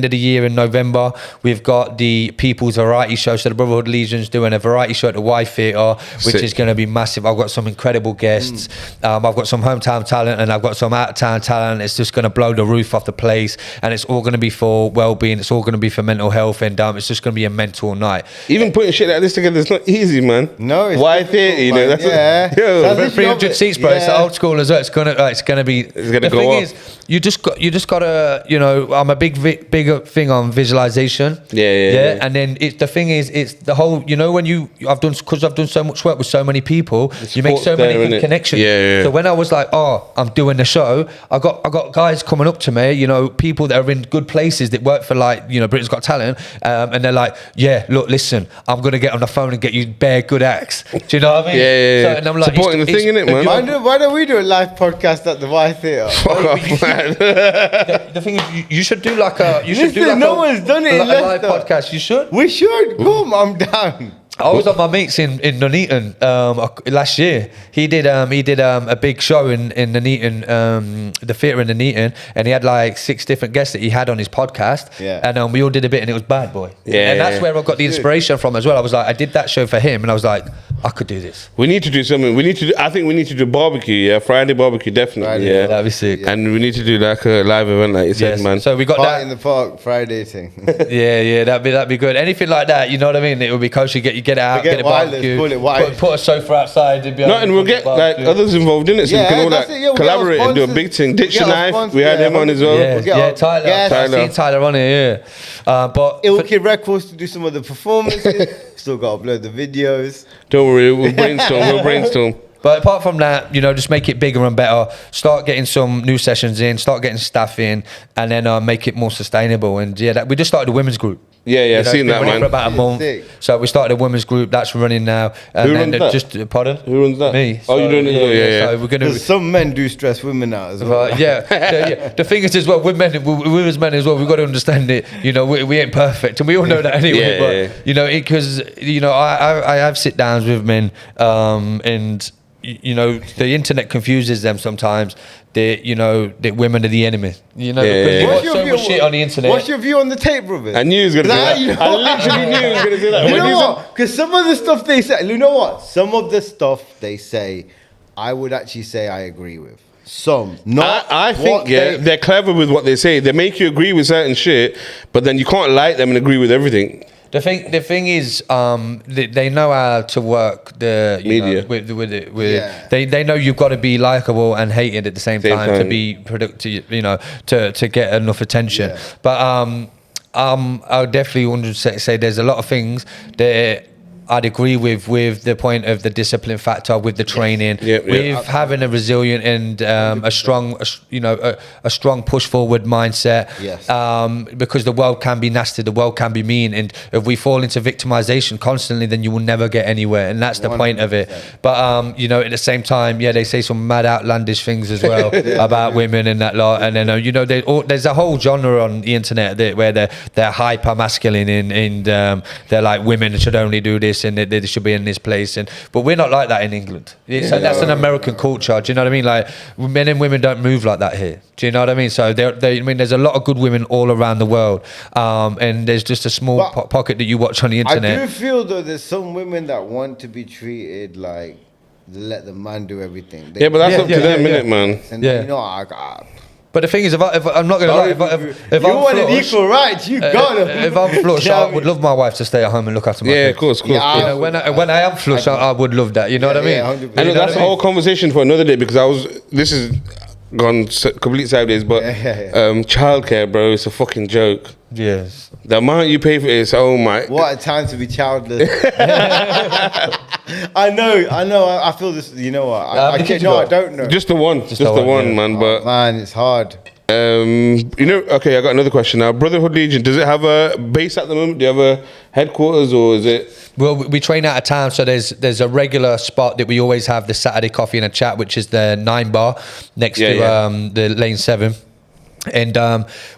of the year in November, we've got the People's Variety Show. So the Brotherhood Legion's doing a variety show at the Y Theatre, which is going to be massive. I've got some incredible guests. I've got some hometown talent and I've got some out-of-town talent. It's just going to blow the roof off the place, and it's all going to be for well-being. It's all going to be for mental health, and it's just going to be a mental night. Even putting shit like this together, it's not easy, man. No, it's Y Theatre, you know. That's 300 seats, bro. It's old school as well. It's gonna be. The thing is, you just gotta, you know, I'm a big thing on visualization. Yeah. And then the thing is, it's the whole, you know, when I've done so much work with so many people, you make so many good connections. So when I was like, I'm doing the show, I got guys coming up to me, you know, people that are in good places that work for, like, you know, Britain's Got Talent, and they're like, look, listen, I'm gonna get on the phone and get you bare good acts. Do you know what I mean? So, and I'm like, supporting the thing, innit, man? Why don't we do a live podcast at the Y Theatre? Fuck off, man. The thing is, you should do like a. No one's done it in live Leicester. podcast. You should. We should. Come, I'm down. I was on my mates in Nuneaton last year. He did a big show in Nuneaton, the theatre in Nuneaton, and he had like 6 different guests that he had on his podcast. And we all did a bit, and it was Bad Boy. And that's where I got the inspiration from as well. I was like, I did that show for him, and I was like, I could do this. We need to do something. I think we need to do barbecue. Friday barbecue, definitely. That'd be sick. And we need to do like a live event, like you said, man. So we got Party that in the park Friday thing. that'd be good. Anything like that, you know what I mean? It would be kosher. Get it out, get it barbecue, put a sofa outside. And we'll get like others involved in it, so we can all like collaborate and do a big thing. Ditch the Knife, we had him on as well. Tyler. I've seen Tyler on it, but Ilky Records to do some of the performances. Still got to upload the videos. Don't worry, we'll brainstorm. But apart from that, you know, just make it bigger and better. Start getting some new sessions in, start getting staff in, and then make it more sustainable. And we just started a women's group. I've seen that, man. For about a month. So we started a women's group that's running now. And who runs that? Pardon? Who runs that? Me. So, you're doing it? So we're gonna. Some men do stress women out as well. The thing is as well, with as men as well, we've got to understand it. You know, we ain't perfect, and we all know that anyway. But you know, because you know, I have sit downs with men, and you know, the internet confuses them sometimes. That women are the enemy. You know, because you watch so much shit on the internet. What's your view on the tape, brother? I knew he was going to say that. I literally knew he was going to say that. You know what? Because some of the stuff they say, you know what? Some of the stuff they say, I would actually say I agree with. Some, not. I think they're clever with what they say. They make you agree with certain shit, but then you can't like them and agree with everything. The thing is, they know how to work the media with it. They know you've got to be likable and hated at the same time to be productive. You know, to get enough attention. Yeah. But I would definitely want to say there's a lot of things that I'd agree with the point of the discipline factor, with the training, with having a resilient and a strong push forward mindset. Because the world can be nasty, the world can be mean, and if we fall into victimization constantly, then you will never get anywhere, and that's the 100%. Point of it. But you know, at the same time, they say some mad outlandish things as well about women and that lot, and then you know, there's a whole genre on the internet where they're hyper masculine and they're like, women should only do this and they should be in this place, but we're not like that in England. So that's an American culture. Do you know what I mean? Like, men and women don't move like that here. Do you know what I mean? So I mean, there's a lot of good women all around the world, and there's just a small pocket that you watch on the internet. I do feel though there's some women that want to be treated like let the man do everything. But that's up to them, innit, man? And you know, but the thing is, if I'm not going to lie, if you I'm want flush, an equal right, you got it. If I'm flush, I would love my wife to stay at home and look after my kids. Of course. You know, when I am flush, I would love that. You know what I mean? And that's a whole conversation for another day, because gone complete sideways, but childcare, bro, it's a fucking joke. Yes. The amount you pay for it is, oh my. What a time to be childless. I know. I feel this. You know what? I don't know. Just the one, just the one, man. But man, it's hard. Okay, I got another question now. Brotherhood Legion, does it have a base at the moment? Do you have a headquarters, or is it? Well, we train out of town, so there's a regular spot that we always have the Saturday coffee and a chat, which is the 9 bar next to the Lane 7. And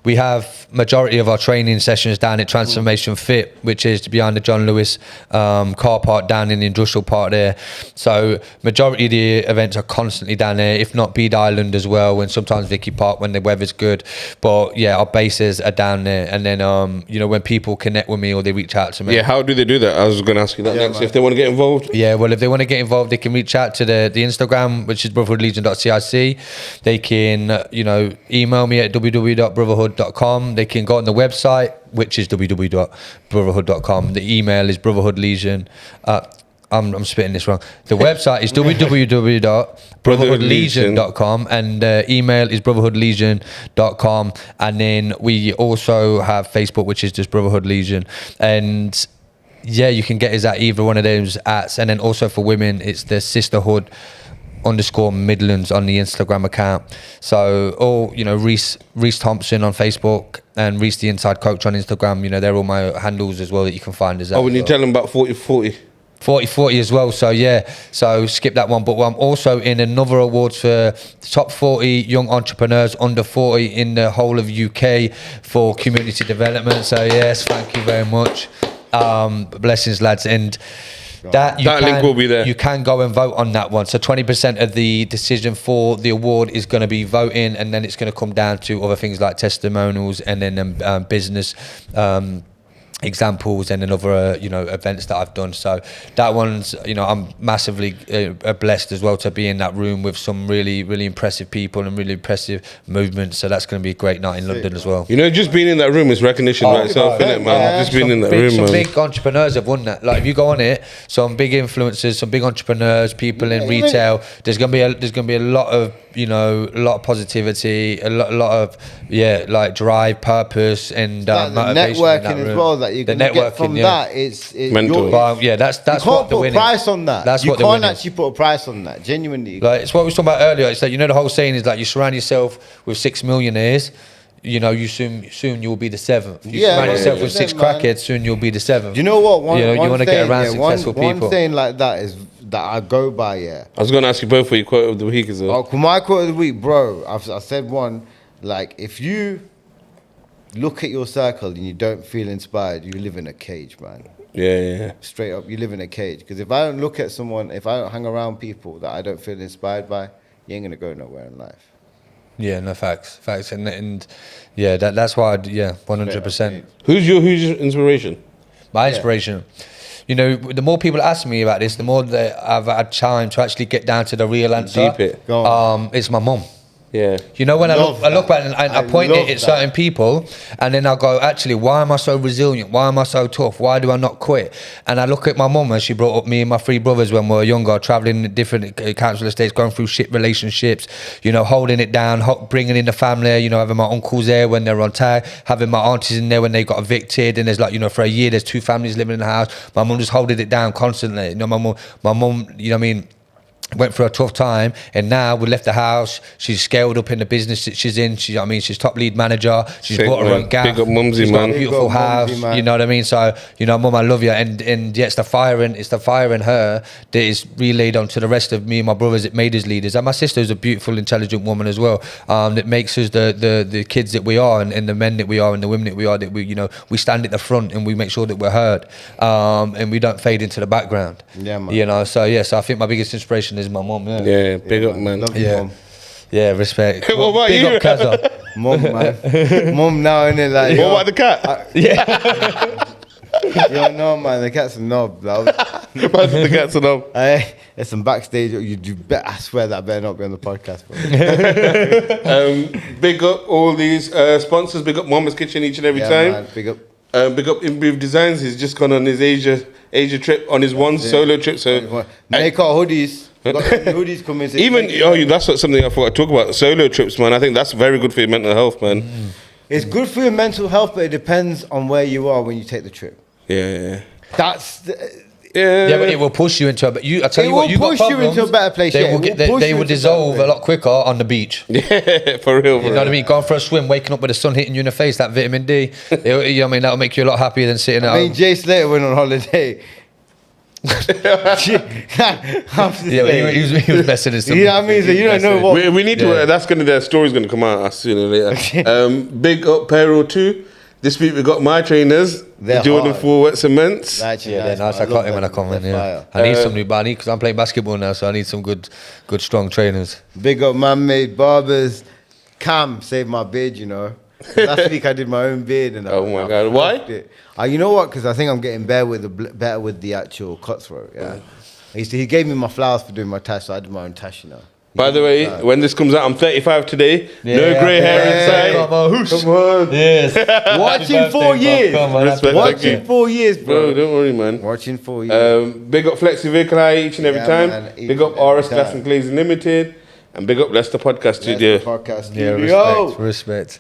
we have majority of our training sessions down at Transformation Fit, which is behind the John Lewis car park down in the industrial park there. So majority of the events are constantly down there, if not Bede Island as well, and sometimes Vicky Park when the weather's good. But yeah, our bases are down there. And then when people connect with me or they reach out to me. Yeah, how do they do that? I was going to ask you that next. Man. If they want to get involved. Yeah, well, if they want to get involved, they can reach out to the Instagram, which is brotherhoodlegion.cic. They can email me at www.brotherhood.com. They can go on the website, which is www.brotherhood.com. The email is brotherhoodlegion. I'm spitting this wrong. The website is www.brotherhoodlegion.com, and the email is brotherhoodlegion.com. And then we also have Facebook, which is just Brotherhood Legion. And yeah, you can get us at either one of those ats. And then also for women, it's the Sisterhood _Midlands on the Instagram account. So Reiss Thomson on Facebook and Rees the Inside Coach on Instagram, they're all my handles as well that you can find us at. Oh, when you tell them about 40/40 as well, so yeah, so skip that one. But I'm also in another awards for top 40 young entrepreneurs under 40 in the whole of UK for community development. So yes, thank you very much. Blessings, lads. And that link will be there. You can go and vote on that one. So 20% of the decision for the award is going to be voting, and then it's going to come down to other things like testimonials and then business examples and other events that I've done. So that one's I'm massively blessed as well to be in that room with some really, really impressive people and really impressive movements. So that's going to be a great night in London as well. Just being in that room is recognition by itself, isn't it, man? Just being in that room, some man. big entrepreneurs have won that. Like if you go on it, some big influencers, some big entrepreneurs, people in retail. There's gonna be a lot of a lot of positivity, a lot of like drive, purpose, and motivation. Networking as well. That you can get from that. It's mental. That's you what can't the put a winning. Price on that. That's you what can't actually put a price on that. Genuinely, like it's what we were talking about earlier. It's like the whole saying is like you surround yourself with 6 millionaires. You soon you'll be the 7th. You surround yourself with 6 crackheads. Soon you'll be the 7th. You know what? You want to get around successful people. One thing like that is that I go by. Yeah. I was going to ask you both for your quote of the week as well. My quote of the week, bro. I said one. Like if you look at your circle and you don't feel inspired, you live in a cage, man. Yeah. Straight up, you live in a cage. Because if I don't look at someone, if I don't hang around people that I don't feel inspired by, you ain't gonna go nowhere in life. Yeah, no, facts, and yeah, that's why, 100%. Who's your inspiration? My inspiration. The more people ask me about this, the more that I've had time to actually get down to the real answer. Deep it. It's my mum. Yeah. When I look back and I point it at certain people, and then I go, actually, why am I so resilient? Why am I so tough? Why do I not quit? And I look at my mum, and she brought up me and my 3 brothers when we were younger, traveling in different council estates, going through shit relationships, holding it down, bringing in the family, having my uncles there when they're on tag, having my aunties in there when they got evicted, and there's for a year, there's 2 families living in the house. My mum just holding it down constantly. My mum, went through a tough time, and now we left the house. She's scaled up in the business that she's in. She's top lead manager. She's bought her own gaff. Big up Mumsy, she's man. got a beautiful house. Man. You know what I mean? So, Mum, I love you. And it's the fire in her that is relayed onto the rest of me and my brothers that made us leaders. And my sister's a beautiful, intelligent woman as well. That makes us the kids that we are, and the men that we are, and the women that we are. That we stand at the front and we make sure that we're heard, and we don't fade into the background. Yeah, man. So I think my biggest inspiration is my mum. Yeah, big up, man. Love you, Mum. Yeah, respect. What about big you? up, Kazza. Mum, man. Mum now, innit? Like, what about the cat? Man, the cat's a knob, love. The cat's a knob. There's some backstage. I swear that I better not be on the podcast, bro. Big up all these sponsors. Big up Mama's Kitchen each and every time. Man, big up. Big up Improve Designs. He's just gone on his Asia trip, on his solo trip. So Make our hoodies. Got hoodies coming. Even that's something I forgot to talk about. Solo trips, man. I think that's very good for your mental health, man. It's good for your mental health, but it depends on where you are when you take the trip. Yeah. That's Yeah, but it will push you into a. I tell you what, you got push you into a better place. They yeah, will they will dissolve a lot quicker on the beach. Yeah, for real. You know what I mean? Going for a swim, waking up with the sun hitting you in the face, that vitamin D. You know what I mean? That'll make you a lot happier than sitting at home. Jay Slater went on holiday. Yeah, he was messing us. You know what I mean? So you don't know what. We need to. Their story's gonna come out sooner or later. Big up payroll 2. This week we got my trainers, They're Jordan hard. 4 Wet Cements. They're nice. I caught him when I come in. Yeah, I need some new, but because I'm playing basketball now, so I need some good, strong trainers. Big up man-made barbers. Cam saved my beard, you know. Last week I did my own beard, and Oh my God, why? You know what? Because I think I'm getting better with the actual cutthroat. Yeah. He gave me my flowers for doing my tash, so I did my own tash, you know. By the way, when this comes out, I'm 35 today. No grey hair inside. Come on. Yes. Watching 4 years. Respect, Watching 4 years, Bro, bro. don't worry, man. Watching 4 years. Big up Flexi Vehicle Hire each and every time. Man, big up RS Glass and Glazing Limited. And big up Leicester Podcast Studio. Podcast Yeah, Studio. respect.